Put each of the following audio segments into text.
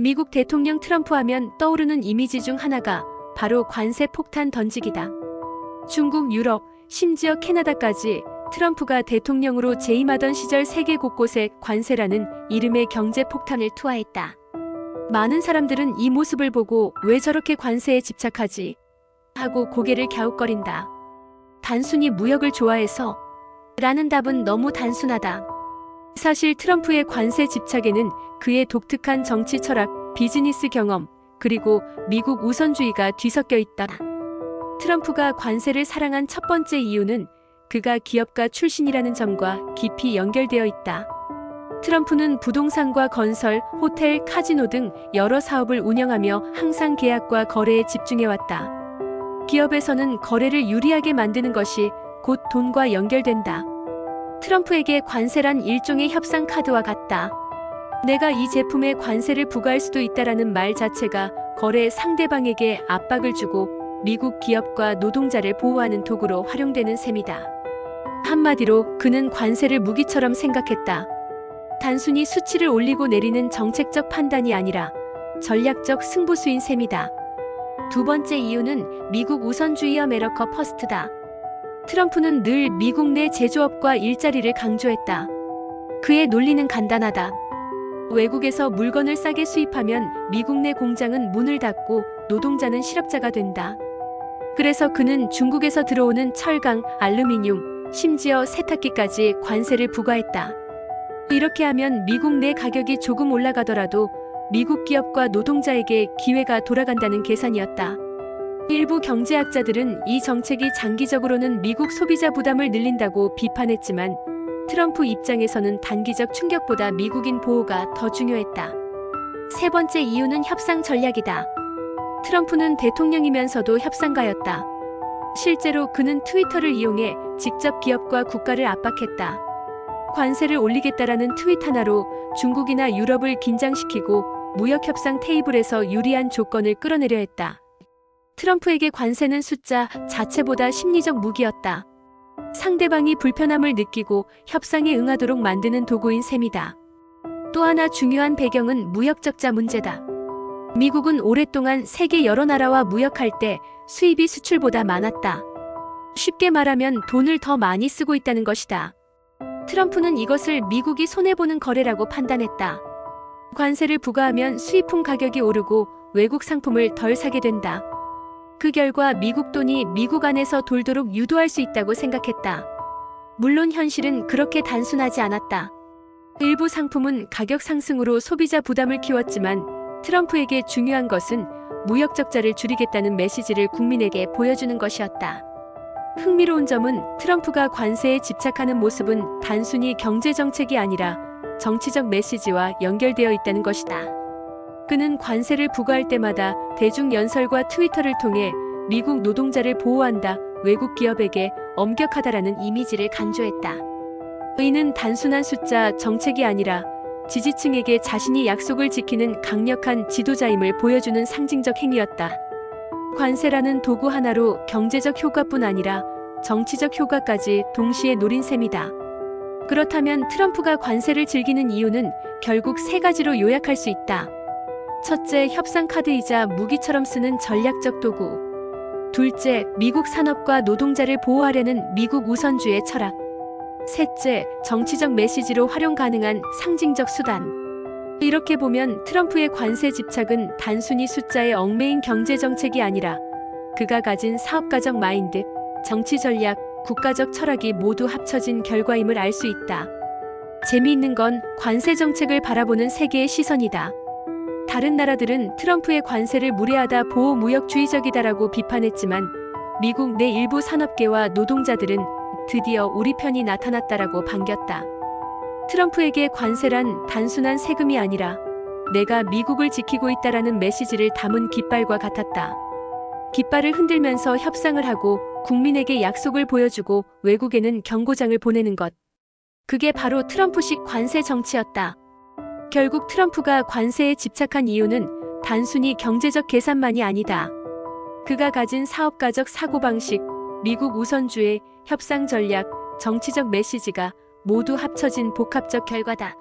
미국 대통령 트럼프 하면 떠오르는 이미지 중 하나가 바로 관세 폭탄 던지기다. 중국, 유럽, 심지어 캐나다까지 트럼프가 대통령으로 재임하던 시절 세계 곳곳에 관세라는 이름의 경제 폭탄을 투하했다. 많은 사람들은 이 모습을 보고 왜 저렇게 관세에 집착하지? 하고 고개를 갸웃거린다. 단순히 무역을 좋아해서? 라는 답은 너무 단순하다. 사실 트럼프의 관세 집착에는 그의 독특한 정치 철학, 비즈니스 경험, 그리고 미국 우선주의가 뒤섞여 있다. 트럼프가 관세를 사랑한 첫 번째 이유는 그가 기업가 출신이라는 점과 깊이 연결되어 있다. 트럼프는 부동산과 건설, 호텔, 카지노 등 여러 사업을 운영하며 항상 계약과 거래에 집중해왔다. 기업에서는 거래를 유리하게 만드는 것이 곧 돈과 연결된다. 트럼프에게 관세란 일종의 협상 카드와 같다. 내가 이 제품에 관세를 부과할 수도 있다라는 말 자체가 거래 상대방에게 압박을 주고 미국 기업과 노동자를 보호하는 도구로 활용되는 셈이다. 한마디로 그는 관세를 무기처럼 생각했다. 단순히 수치를 올리고 내리는 정책적 판단이 아니라 전략적 승부수인 셈이다. 두 번째 이유는 미국 우선주의 아메리카 퍼스트다. 트럼프는 늘 미국 내 제조업과 일자리를 강조했다. 그의 논리는 간단하다. 외국에서 물건을 싸게 수입하면 미국 내 공장은 문을 닫고 노동자는 실업자가 된다. 그래서 그는 중국에서 들어오는 철강, 알루미늄, 심지어 세탁기까지 관세를 부과했다. 이렇게 하면 미국 내 가격이 조금 올라가더라도 미국 기업과 노동자에게 기회가 돌아간다는 계산이었다. 일부 경제학자들은 이 정책이 장기적으로는 미국 소비자 부담을 늘린다고 비판했지만 트럼프 입장에서는 단기적 충격보다 미국인 보호가 더 중요했다. 세 번째 이유는 협상 전략이다. 트럼프는 대통령이면서도 협상가였다. 실제로 그는 트위터를 이용해 직접 기업과 국가를 압박했다. 관세를 올리겠다라는 트윗 하나로 중국이나 유럽을 긴장시키고 무역협상 테이블에서 유리한 조건을 끌어내려 했다. 트럼프에게 관세는 숫자 자체보다 심리적 무기였다. 상대방이 불편함을 느끼고 협상에 응하도록 만드는 도구인 셈이다. 또 하나 중요한 배경은 무역 적자 문제다. 미국은 오랫동안 세계 여러 나라와 무역할 때 수입이 수출보다 많았다. 쉽게 말하면 돈을 더 많이 쓰고 있다는 것이다. 트럼프는 이것을 미국이 손해보는 거래라고 판단했다. 관세를 부과하면 수입품 가격이 오르고 외국 상품을 덜 사게 된다. 그 결과 미국 돈이 미국 안에서 돌도록 유도할 수 있다고 생각했다. 물론 현실은 그렇게 단순하지 않았다. 일부 상품은 가격 상승으로 소비자 부담을 키웠지만 트럼프에게 중요한 것은 무역 적자를 줄이겠다는 메시지를 국민에게 보여주는 것이었다. 흥미로운 점은 트럼프가 관세에 집착하는 모습은 단순히 경제 정책이 아니라 정치적 메시지와 연결되어 있다는 것이다. 그는 관세를 부과할 때마다 대중연설과 트위터를 통해 미국 노동자를 보호한다, 외국 기업에게 엄격하다라는 이미지를 강조했다. 이는 단순한 숫자 정책이 아니라 지지층에게 자신이 약속을 지키는 강력한 지도자임을 보여주는 상징적 행위였다. 관세라는 도구 하나로 경제적 효과뿐 아니라 정치적 효과까지 동시에 노린 셈이다. 그렇다면 트럼프가 관세를 즐기는 이유는 결국 세 가지로 요약할 수 있다. 첫째, 협상 카드이자 무기처럼 쓰는 전략적 도구. 둘째, 미국 산업과 노동자를 보호하려는 미국 우선주의 철학. 셋째, 정치적 메시지로 활용 가능한 상징적 수단. 이렇게 보면 트럼프의 관세 집착은 단순히 숫자에 얽매인 경제 정책이 아니라 그가 가진 사업가적 마인드, 정치 전략, 국가적 철학이 모두 합쳐진 결과임을 알 수 있다. 재미있는 건 관세 정책을 바라보는 세계의 시선이다. 다른 나라들은 트럼프의 관세를 무례하다, 보호무역주의적이다라고 비판했지만 미국 내 일부 산업계와 노동자들은 드디어 우리 편이 나타났다라고 반겼다. 트럼프에게 관세란 단순한 세금이 아니라 내가 미국을 지키고 있다라는 메시지를 담은 깃발과 같았다. 깃발을 흔들면서 협상을 하고 국민에게 약속을 보여주고 외국에는 경고장을 보내는 것. 그게 바로 트럼프식 관세 정치였다. 결국 트럼프가 관세에 집착한 이유는 단순히 경제적 계산만이 아니다. 그가 가진 사업가적 사고방식, 미국 우선주의, 협상 전략, 정치적 메시지가 모두 합쳐진 복합적 결과다.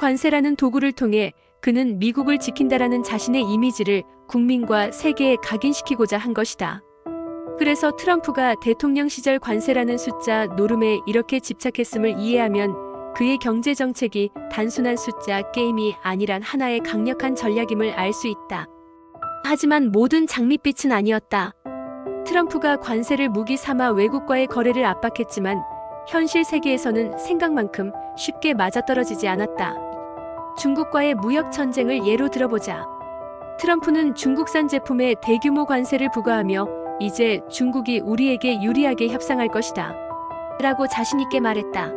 관세라는 도구를 통해 그는 미국을 지킨다라는 자신의 이미지를 국민과 세계에 각인시키고자 한 것이다. 그래서 트럼프가 대통령 시절 관세라는 숫자 노름에 이렇게 집착했음을 이해하면 그의 경제 정책이 단순한 숫자 게임이 아니란 하나의 강력한 전략임을 알 수 있다. 하지만 모든 장밋빛은 아니었다. 트럼프가 관세를 무기 삼아 외국과의 거래를 압박했지만 현실 세계에서는 생각만큼 쉽게 맞아떨어지지 않았다. 중국과의 무역 전쟁을 예로 들어보자. 트럼프는 중국산 제품에 대규모 관세를 부과하며 이제 중국이 우리에게 유리하게 협상할 것이다 라고 자신있게 말했다.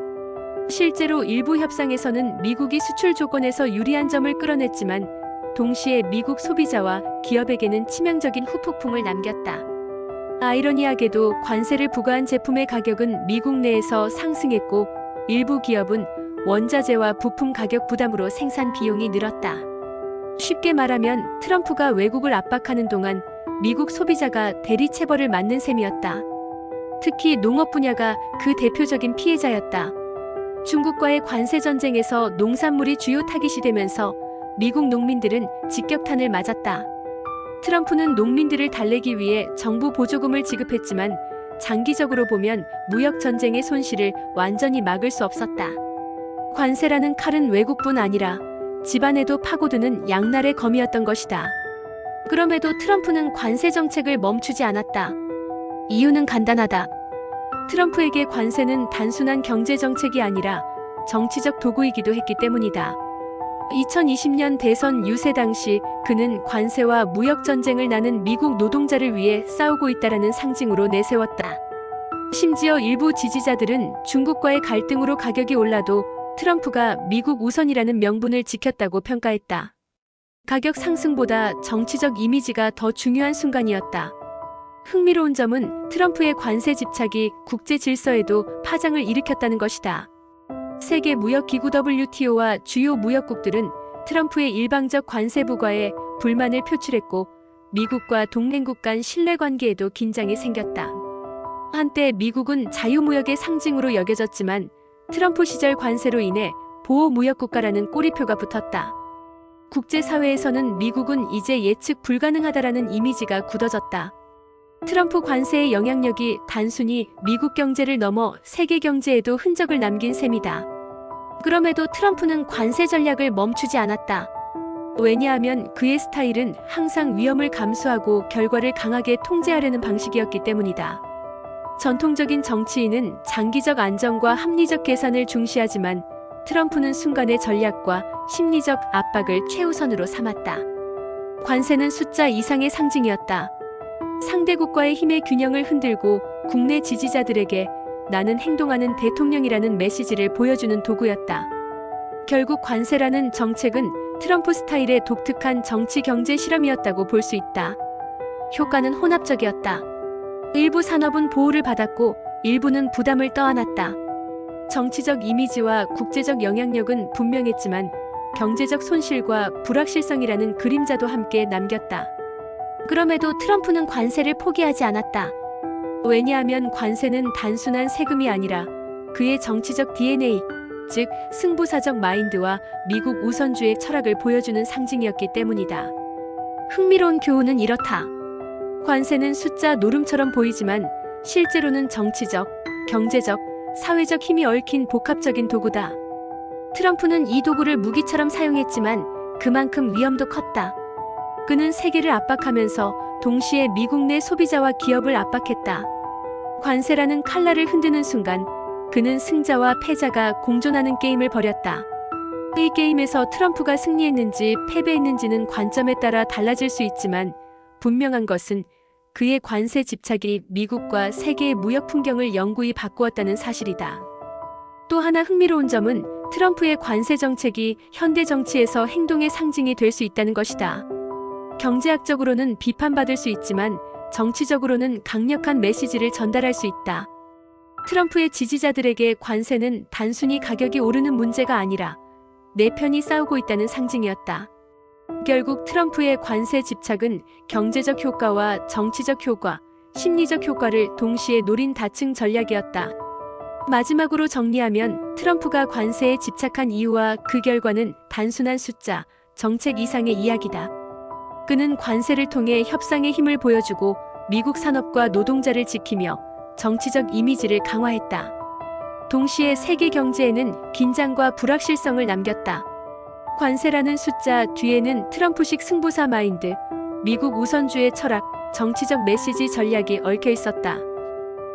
실제로 일부 협상에서는 미국이 수출 조건에서 유리한 점을 끌어냈지만 동시에 미국 소비자와 기업에게는 치명적인 후폭풍을 남겼다. 아이러니하게도 관세를 부과한 제품의 가격은 미국 내에서 상승했고 일부 기업은 원자재와 부품 가격 부담으로 생산 비용이 늘었다. 쉽게 말하면 트럼프가 외국을 압박하는 동안 미국 소비자가 대리 체벌을 맞는 셈이었다. 특히 농업 분야가 그 대표적인 피해자였다. 중국과의 관세 전쟁에서 농산물이 주요 타깃이 되면서 미국 농민들은 직격탄을 맞았다. 트럼프는 농민들을 달래기 위해 정부 보조금을 지급했지만 장기적으로 보면 무역 전쟁의 손실을 완전히 막을 수 없었다. 관세라는 칼은 외국뿐 아니라 집안에도 파고드는 양날의 검이었던 것이다. 그럼에도 트럼프는 관세 정책을 멈추지 않았다. 이유는 간단하다. 트럼프에게 관세는 단순한 경제 정책이 아니라 정치적 도구이기도 했기 때문이다. 2020년 대선 유세 당시 그는 관세와 무역 전쟁을 나는 미국 노동자를 위해 싸우고 있다라는 상징으로 내세웠다. 심지어 일부 지지자들은 중국과의 갈등으로 가격이 올라도 트럼프가 미국 우선이라는 명분을 지켰다고 평가했다. 가격 상승보다 정치적 이미지가 더 중요한 순간이었다. 흥미로운 점은 트럼프의 관세 집착이 국제 질서에도 파장을 일으켰다는 것이다. 세계 무역기구 WTO와 주요 무역국들은 트럼프의 일방적 관세 부과에 불만을 표출했고 미국과 동맹국 간 신뢰관계에도 긴장이 생겼다. 한때 미국은 자유무역의 상징으로 여겨졌지만 트럼프 시절 관세로 인해 보호무역국가라는 꼬리표가 붙었다. 국제사회에서는 미국은 이제 예측 불가능하다라는 이미지가 굳어졌다. 트럼프 관세의 영향력이 단순히 미국 경제를 넘어 세계 경제에도 흔적을 남긴 셈이다. 그럼에도 트럼프는 관세 전략을 멈추지 않았다. 왜냐하면 그의 스타일은 항상 위험을 감수하고 결과를 강하게 통제하려는 방식이었기 때문이다. 전통적인 정치인은 장기적 안정과 합리적 계산을 중시하지만 트럼프는 순간의 전략과 심리적 압박을 최우선으로 삼았다. 관세는 숫자 이상의 상징이었다. 상대국과의 힘의 균형을 흔들고 국내 지지자들에게 나는 행동하는 대통령이라는 메시지를 보여주는 도구였다. 결국 관세라는 정책은 트럼프 스타일의 독특한 정치 경제 실험이었다고 볼 수 있다. 효과는 혼합적이었다. 일부 산업은 보호를 받았고 일부는 부담을 떠안았다. 정치적 이미지와 국제적 영향력은 분명했지만 경제적 손실과 불확실성이라는 그림자도 함께 남겼다. 그럼에도 트럼프는 관세를 포기하지 않았다. 왜냐하면 관세는 단순한 세금이 아니라 그의 정치적 DNA, 즉 승부사적 마인드와 미국 우선주의 철학을 보여주는 상징이었기 때문이다. 흥미로운 교훈은 이렇다. 관세는 숫자 노름처럼 보이지만 실제로는 정치적, 경제적, 사회적 힘이 얽힌 복합적인 도구다. 트럼프는 이 도구를 무기처럼 사용했지만 그만큼 위험도 컸다. 그는 세계를 압박하면서 동시에 미국 내 소비자와 기업을 압박했다. 관세라는 칼날을 흔드는 순간 그는 승자와 패자가 공존하는 게임을 벌였다. 이 게임에서 트럼프가 승리했는지 패배했는지는 관점에 따라 달라질 수 있지만 분명한 것은 그의 관세 집착이 미국과 세계의 무역 풍경을 영구히 바꾸었다는 사실이다. 또 하나 흥미로운 점은 트럼프의 관세 정책이 현대 정치에서 행동의 상징이 될 수 있다는 것이다. 경제학적으로는 비판받을 수 있지만 정치적으로는 강력한 메시지를 전달할 수 있다. 트럼프의 지지자들에게 관세는 단순히 가격이 오르는 문제가 아니라 내 편이 싸우고 있다는 상징이었다. 결국 트럼프의 관세 집착은 경제적 효과와 정치적 효과, 심리적 효과를 동시에 노린 다층 전략이었다. 마지막으로 정리하면 트럼프가 관세에 집착한 이유와 그 결과는 단순한 숫자, 정책 이상의 이야기다. 그는 관세를 통해 협상의 힘을 보여주고 미국 산업과 노동자를 지키며 정치적 이미지를 강화했다. 동시에 세계 경제에는 긴장과 불확실성을 남겼다. 관세라는 숫자 뒤에는 트럼프식 승부사 마인드, 미국 우선주의 철학, 정치적 메시지 전략이 얽혀 있었다.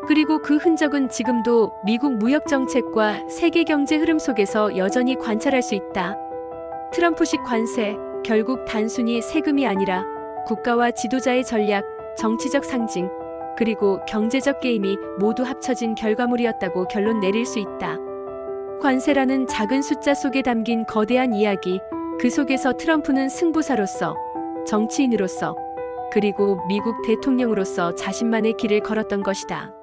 그리고 그 흔적은 지금도 미국 무역 정책과 세계 경제 흐름 속에서 여전히 관찰할 수 있다. 트럼프식 관세, 결국 단순히 세금이 아니라 국가와 지도자의 전략, 정치적 상징, 그리고 경제적 게임이 모두 합쳐진 결과물이었다고 결론 내릴 수 있다. 관세라는 작은 숫자 속에 담긴 거대한 이야기, 그 속에서 트럼프는 승부사로서, 정치인으로서, 그리고 미국 대통령으로서 자신만의 길을 걸었던 것이다.